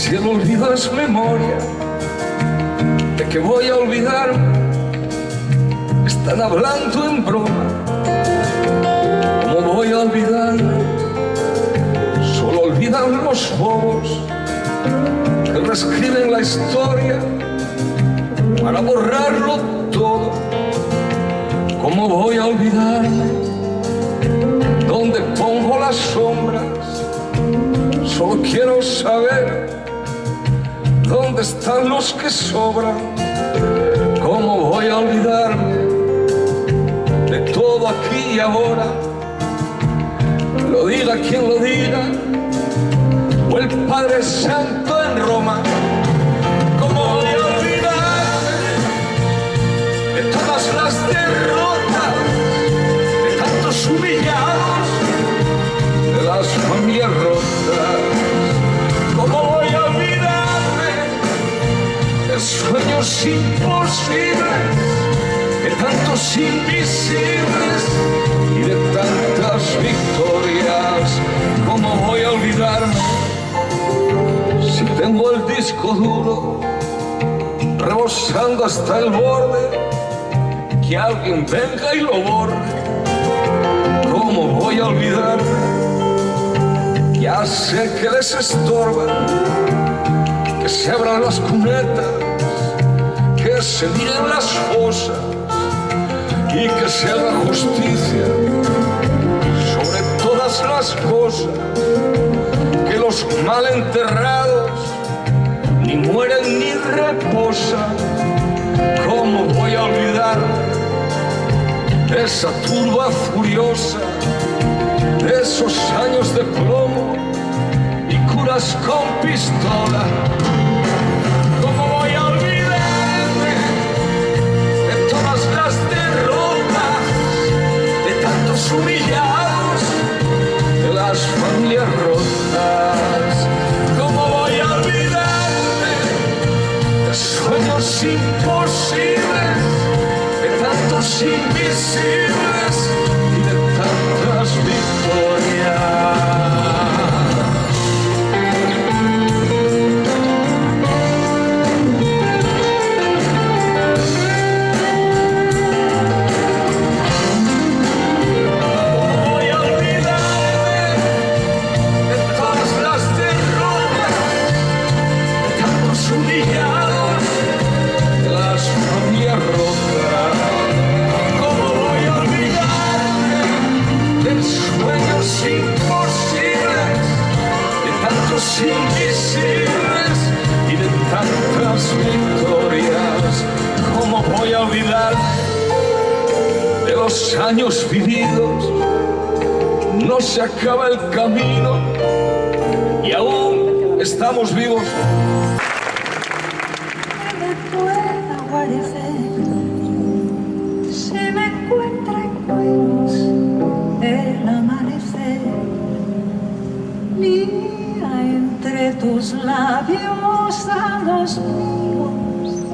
Si el olvido es memoria, ¿de qué voy a olvidarme? Están hablando en broma. ¿Cómo voy a olvidarme? Solo olvidan los bobos que reescriben la historia para borrarlo todo. ¿Cómo voy a olvidarme? ¿Dónde pongo las sombras? Solo quiero saber dónde están los que sobran. ¿Cómo voy a olvidarme de todo aquí y ahora? Lo diga quien lo diga, o el Padre Santo en Roma. ¿Cómo voy a olvidarme de todas las derrotas, de tantos humillados, de las familias rotas? ¿Cómo voy a olvidarme de sueños imposibles, de tantos invisibles y de tantas victorias? ¿Cómo voy a olvidarme si tengo el disco duro rebosando hasta el borde? Que alguien venga y lo borre. ¿Cómo voy a olvidarme? Ya sé que les estorba que se abran las cunetas, que se miren las fosas y que se haga justicia sobre todas las cosas, que los mal enterrados ni mueren ni reposan. ¿Cómo voy a olvidar esa turba furiosa, de esos años de plomo y curas con pistola? ¿Cómo voy a olvidarme de todas las derrotas, de tantos humillados, de las familias rotas? ¿Cómo voy a olvidarme de sueños imposibles, de tantos invisibles y de tantas victorias? Invisibles y de tantas victorias. ¿Cómo voy a olvidar de los años vividos? No se acaba el camino y aún estamos vivos. Se me encuentra en cueros el amanecer, entre tus labios a los míos,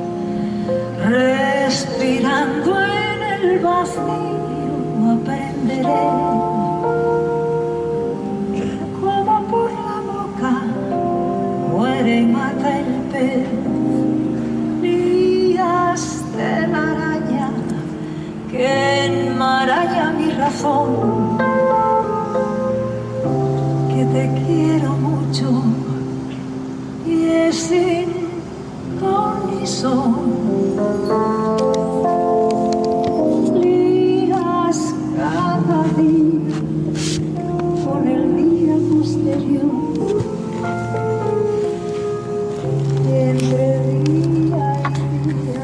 respirando en el vacío aprenderé cómo por la boca muere y mata el pez, vías de la araña que enmaraña mi razón, que te quiero mucho y es sin ton ni son. Lías cada día con el día posterior, entre día y día.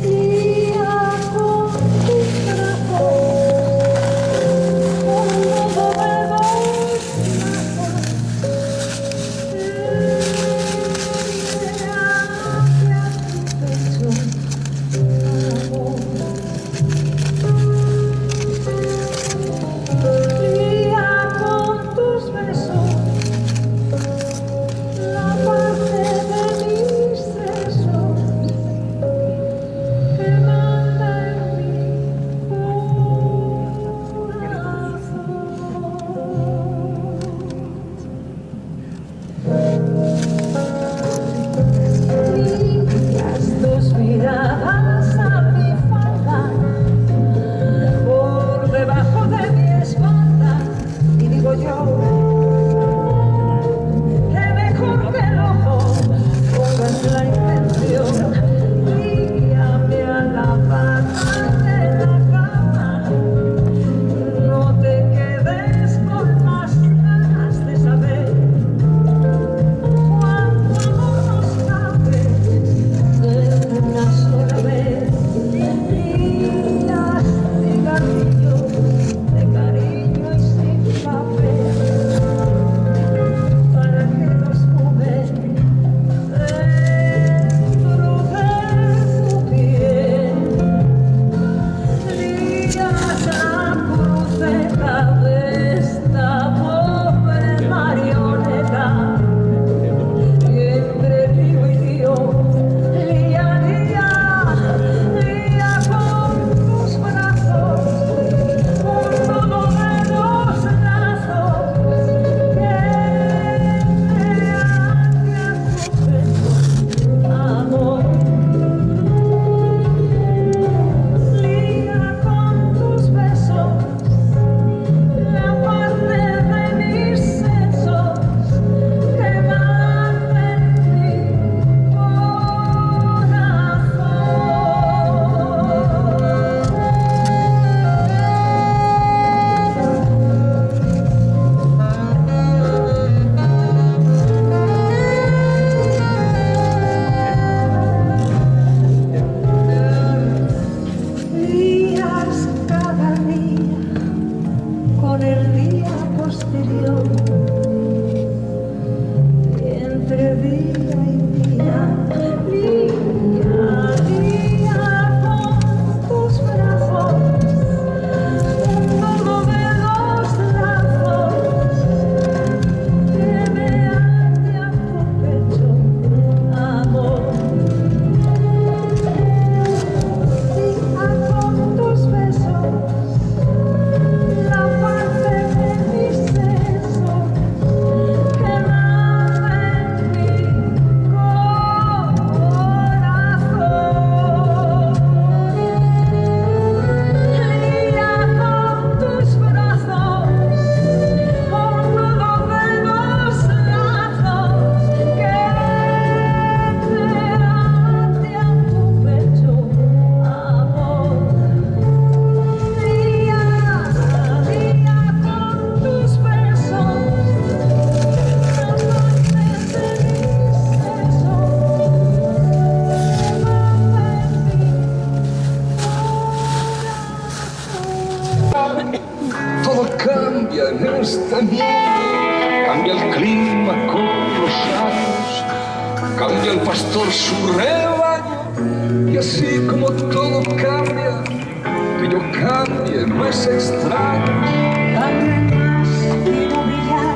Día con tu corazón. el día posterior, y entre día y día, día con tus brazos, un nudo de los lazos que me ate a tu pecho, amor. Día con tus besos, la parte de mis sesos que nace en mi corazón. Lía con tus brazos, un nudo de los lazos que te ate a tu pecho, amor. Día con tus besos, la parte de mis sesos. Todo cambia en este mundo, cambia el clima con los años, cambia el pastor su rebaño, y así como todo cambia, que yo cambie no es extraño. Cambia el más fino brillar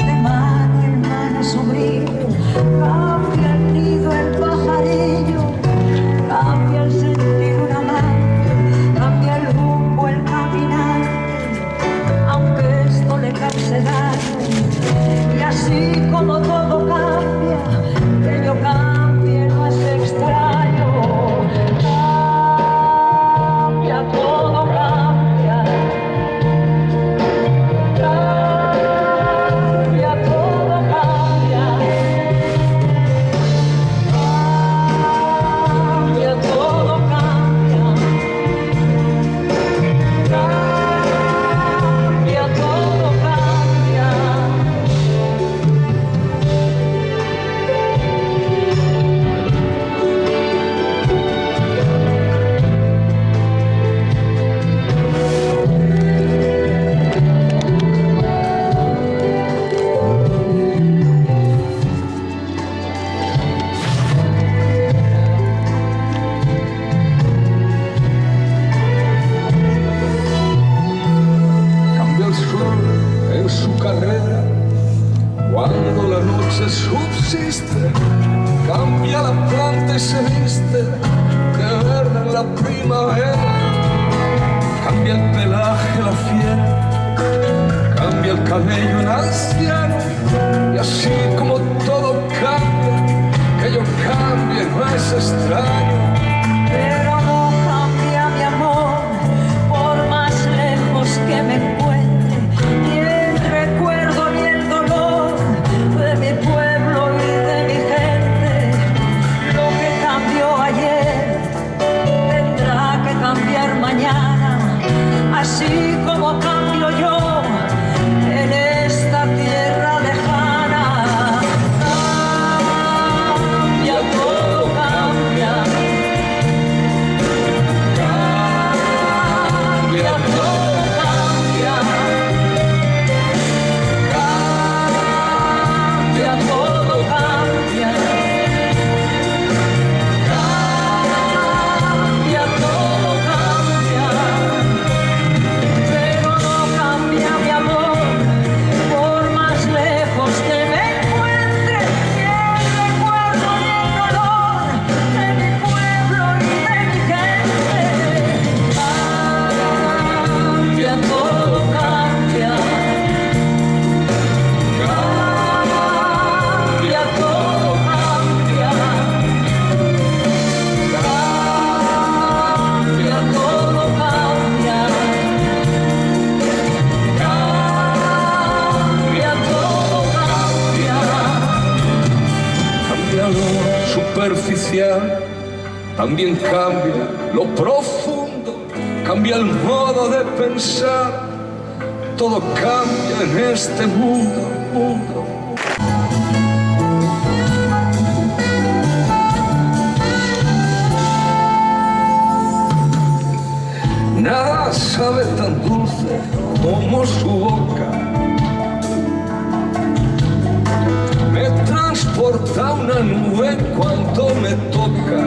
de mar y el mar su brillo, cambia el nido el pajarillo, cambia el sentir un amante, cambia el rumbo el caminante, aunque esto le cause daño. Y así como todo cambia, que yo cambie no es extraño. Cambia, todo cambia. Cambia, todo cambia. Cambia, todo cambia. Cambia, todo cambia. Cambia el sol en su carrera cuando la noche subsiste, cambia la planta y se viste de verde en la primavera, cambia el pelaje la fiera, cambia el cabello el anciano, y así como todo cambia, que yo cambie no es extraño. Pero no cambia mi amor, por más lejos que me encuentre, ni el recuerdo ni el dolor de mi pueblo y de mi gente. Lo que cambió ayer tendrá que cambiar mañana, así como cambio yo en esta tierra lejana. Cambia, todo cambia. Cambia, todo cambia. Cambia, todo cambia. Cambia, todo cambia. Pero no cambia mi amor, por más lejos que me encuentre, ni el recuerdo ni el dolor de mi pueblo y de mi gente. Cambia, todo cambia. Cambia, todo cambia. Cambia, todo cambia. Cambia, todo cambia. Cambia lo superficial, también cambia lo profundo, cambia el modo de pensar, todo cambia en este mundo. Nada sabe tan dulce como hasta una nube cuando me toca.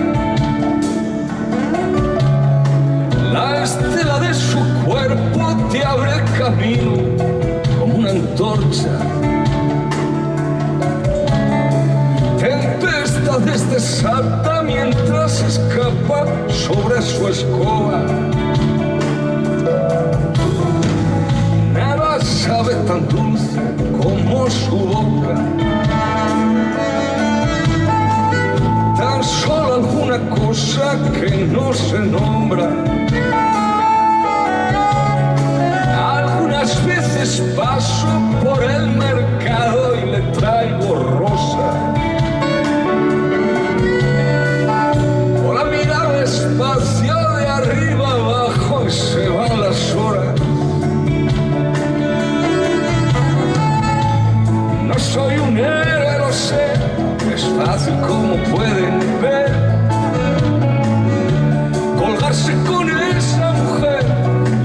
La estela de su cuerpo te abre el camino como una antorcha. Tempestades desata mientras escapa sobre su escoba. Nada sabe tan dulce como su boca. Tan solo alguna cosa que no se nombra. Algunas veces paso por el mercado y le traigo rosa. Por la mirada despacio de arriba abajo y se van las horas. No soy un héroe, lo sé, es fácil como pueden ver. Colgarse con esa mujer,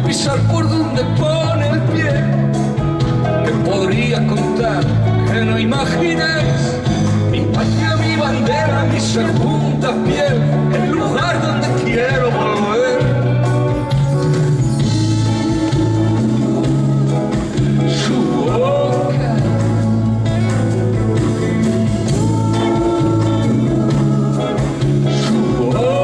pisar por donde pone el pie. Te podría contar que no imaginéis mi patria, mi bandera, mi segunda piel, el lugar donde quiero volver. Su boca, su boca.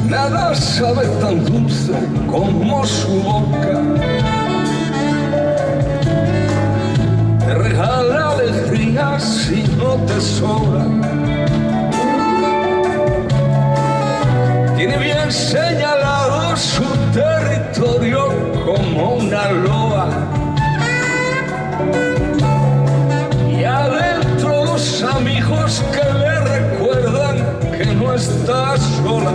Nada sabe tan dulce como su boca. Te regala alegrías si no te sobra. Tiene bien señalado su territorio como una loa. Y adentro los amigos que le recuerdan que no está sola.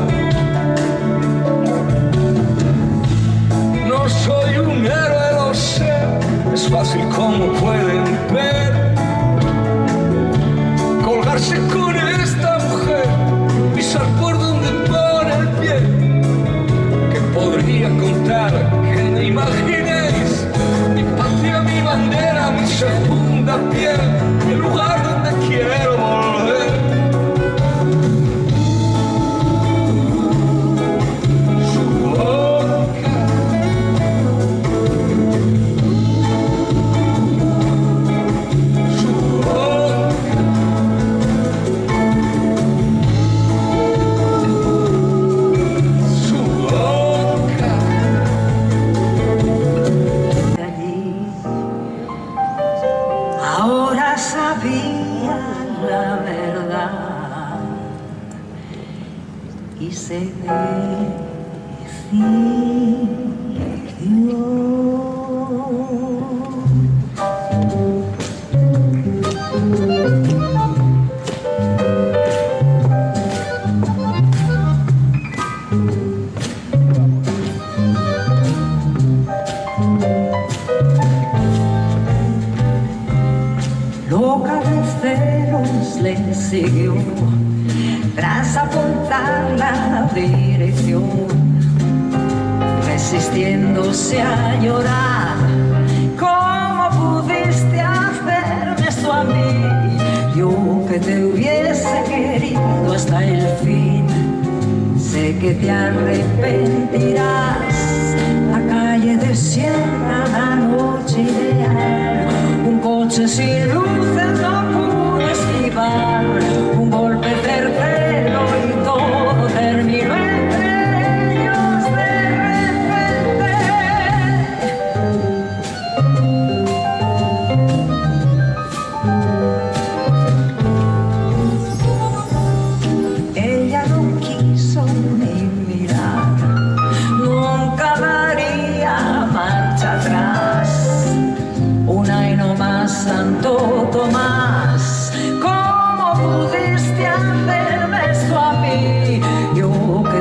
No soy un héroe, lo sé, es fácil como pueden ver. Colgarse con esta mujer, pisar por donde pone el pie. Que podría contar que no imaginéis mi patria, mi bandera, mi segunda piel, el lugar donde quiero volver. Ahora sabía la verdad y se loca de celos le siguió tras apuntar la dirección, resistiéndose a llorar. ¿Cómo pudiste hacerme esto a mí? Yo que te hubiese querido hasta el fin. Sé que te arrepentirás. La calle desierta, la noche ideal, un coche sin luces no pudo esquivar, un golpe certero y todo terminó entre ellos de repente. Ella no quiso ni mirar, nunca daría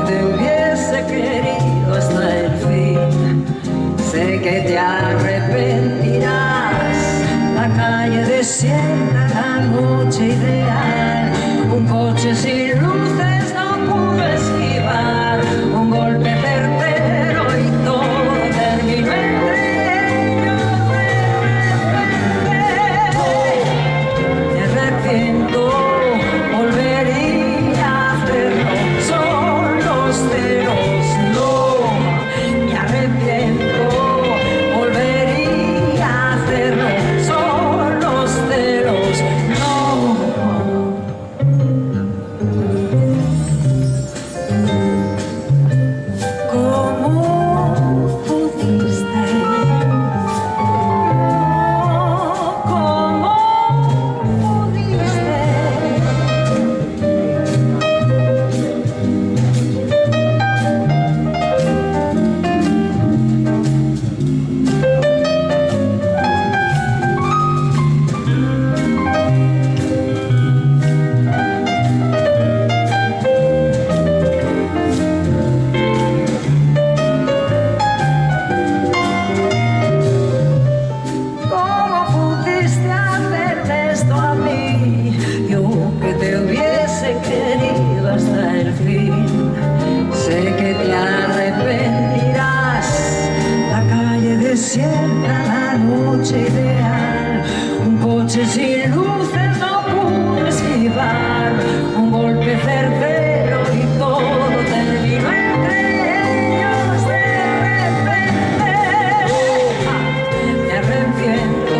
te hubiese querido hasta el fin. Sé que te arrepentirás. La calle desierta, la noche ideal. Un coche sin luces no pudo esquivar. Un golpe certero y todo terminó entre ellos. Me arrepiento, volvería a hacerlo. Son los celos, no. Me arrepiento, volvería a hacerlo. Son los celos, no. ¿Cómo pudiste? ¿Cómo pudiste? ¿Cómo pudiste hacerme esto a mí? Yo que te hubiese querido hasta el fin. Sé que te arrepentirás. La calle desierta, la noche ideal. Un coche sin luces no pudo esquivar. Un golpe certero y todo terminó entre ellos de repente. Me arrepiento,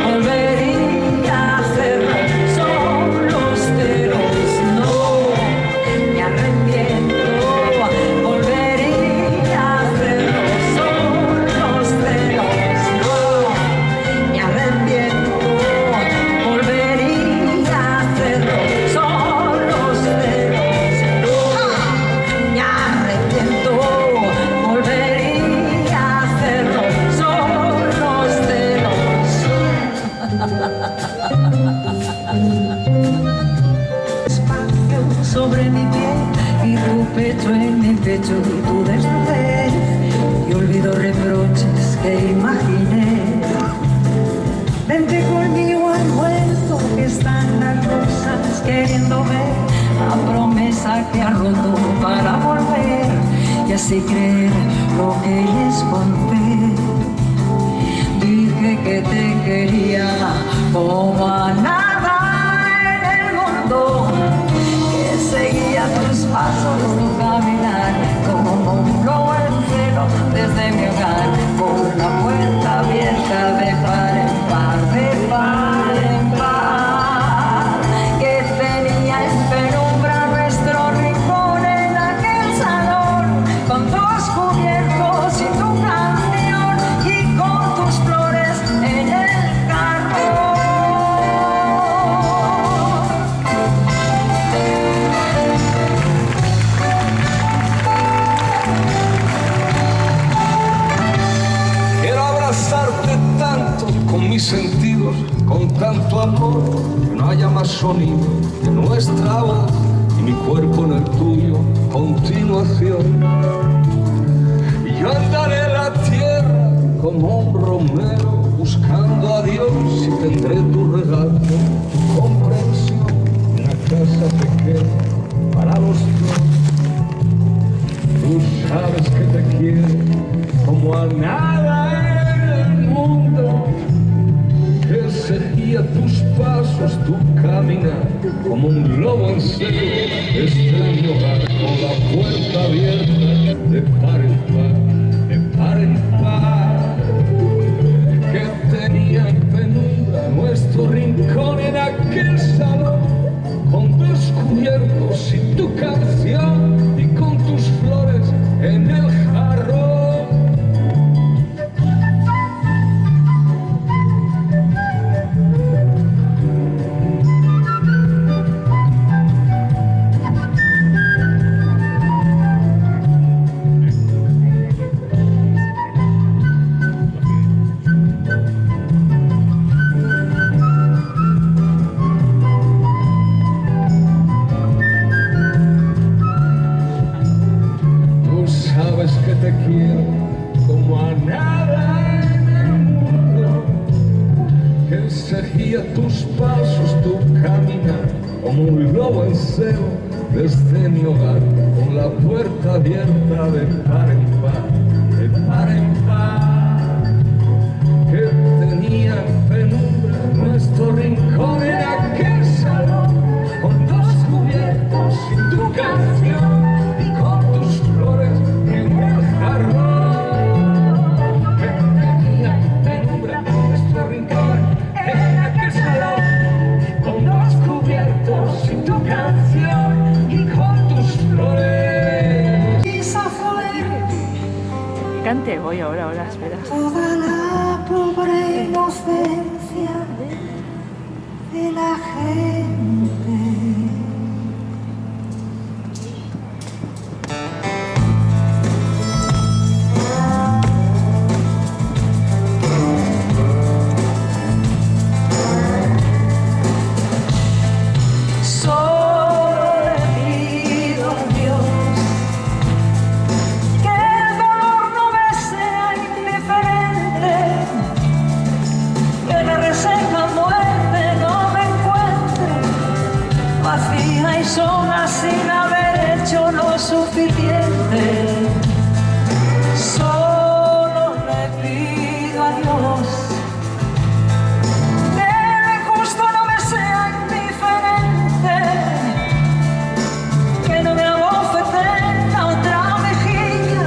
volvería a hacerlo. Son los celos, no. Me arrepiento, volvería a hacerlo. Son los celos, no. Me arrepiento, volvería a hacerlo. Son los celos, no. Me arrepiento, volvería a hacerlo. Son los celos. Espacio sobre mi piel y tu pecho en mi pecho y tu desnudez. Y olvido reproches que imaginé. Vente conmigo al huerto que están las rosas queriendo ver la promesa que ha roto para volver y así creer lo que les conté. Dije que te quería como a nada en el mundo, que seguía tus pasos, tu caminar como un globo al cielo desde mi hogar, por la puerta abierta de par en par, de par en par, que tenía en penumbra nuestro rincón en aquel salón, con tus cubiertos y tu canción y con tus flores en el carro. Quiero abrazarte tanto con mis sentidos, con tanto amor, que no haya más sonido que nuestra voz y mi cuerpo en el tuyo, continuación. Y yo andaré la tierra como un romero, buscando a Dios y tendré tu regalo, tu comprensión, una casa pequeña para los dos. Tú sabes que te quiero como a nada en el mundo, que seguía tus pasos, tu caminar, como un lobo en serio, este mi hogar, con la puerta abierta, de par en par, de par en par, que tenía en penumbra nuestro rincón en aquel salón, con descubierto seguía tus pasos, tu caminar, como un lobo en celo desde mi hogar, con la puerta abierta de par en par, de par en par, que tenía en penumbra nuestro rincón en aquel salón, con dos cubiertos y tu canción, y con tus flores en el jarrón, que tenía en penumbra nuestro rincón en aquel salón, con dos cubiertos y tu canción, y con tus flores. Esa fue Cante, voy ahora, espera. toda la pobre inocencia de la gente. Solo le pido a Dios que el dolor no me sea indiferente, que la reseca muerte no me encuentre vacía y sola sin haber hecho lo suficiente. Solo le pido a Dios que lo injusto no me sea indiferente, que no me abofeteen la otra mejilla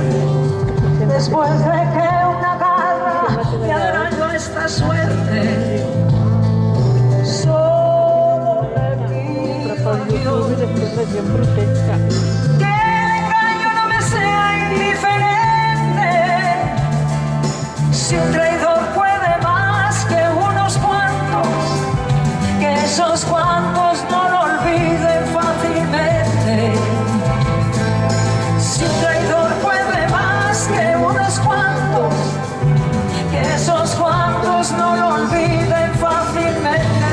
después de que una garra me ha dañado esta suerte. Solo le pido a Dios que el engaño no me sea indiferente. Si un traidor puede más que unos cuantos, que esos cuantos no lo olviden fácilmente. Si un traidor puede más que unos cuantos, que esos cuantos no lo olviden fácilmente.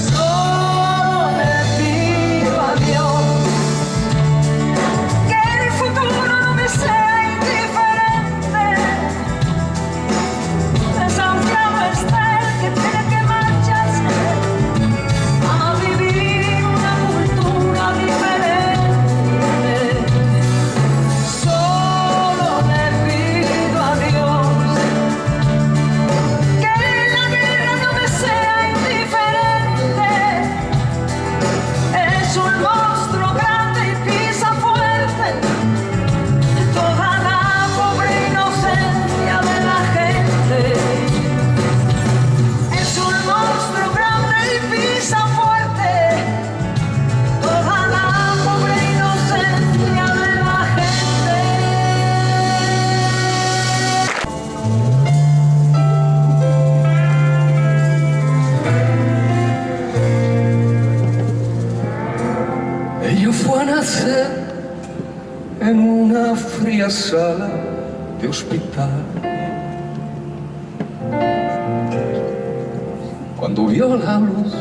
Solo le pido a Dios que el futuro no me sea indiferente. Desafiado está el que tiene que marcharse a vivir una cultura diferente. Solo le pido a Dios que la guerra no me sea indiferente. Es un monstruo grande y pisa fuerte toda la pobre inocencia de la gente. Es un monstruo grande y pisa fuerte toda la pobre inocencia de la gente. Ella fue a nacer en una fría sala de hospital. Cuando vio la luz,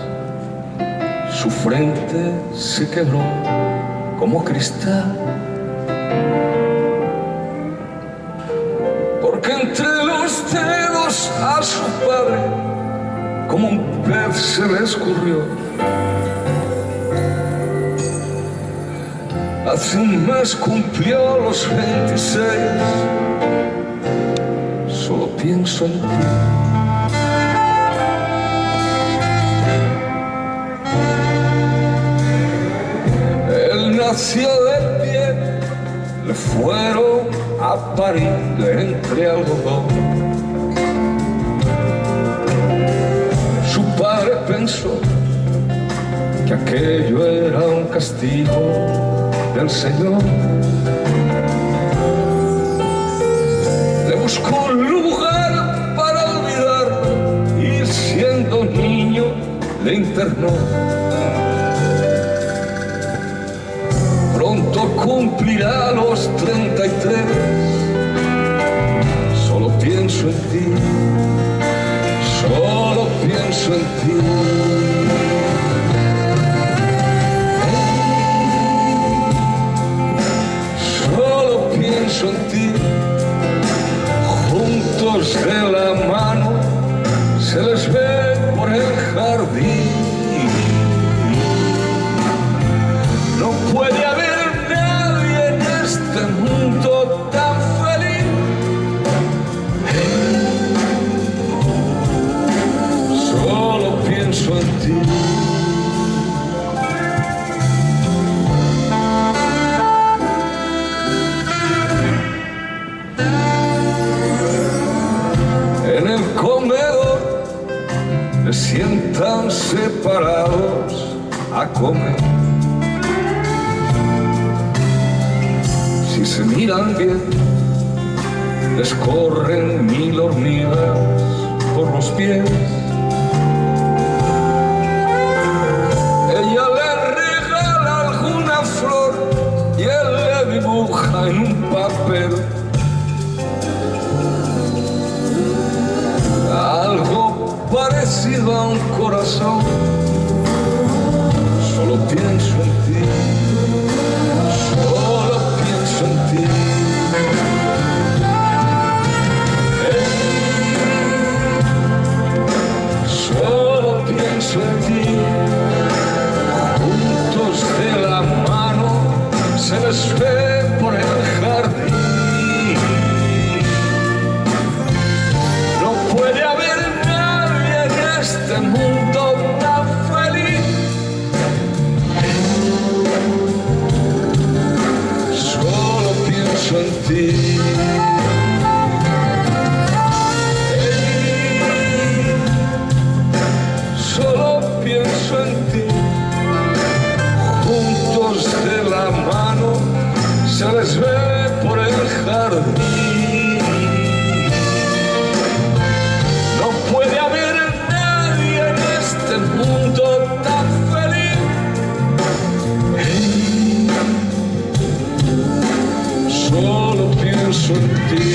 su frente se quebró como cristal. Porque entre los dedos a su padre, como un pez se le escurrió. Hace un mes cumplió los 26. Solo pienso en ti. Él nació de pie, le fueron a parir entre algodón. Su padre pensó que aquello era un castigo del Señor. Le buscó un lugar para olvidarlo y siendo niño le internó. Pronto cumplirá los 33. Solo pienso en ti, solo pienso en ti. pienso en ti, juntos de la mano, se les ve por el jardín. No puede haber nadie en este mundo tan feliz. Solo pienso en ti. En el comedor se sientan separados a comer. Si se miran bien, les corren 1000 hormigas por los pies. Ella le regala alguna flor y él le dibuja en un papel algo parecido a un corazón. Solo pienso en ti, solo pienso en ti. Solo pienso en ti. Juntos de la mano se les ve por el jardín. No puede haber nadie en este mundo tan feliz. Solo pienso en ti. Solo pienso en ti. Juntos de la mano se les ve por el jardín. No puede haber nadie en este mundo tan feliz. Solo pienso en ti.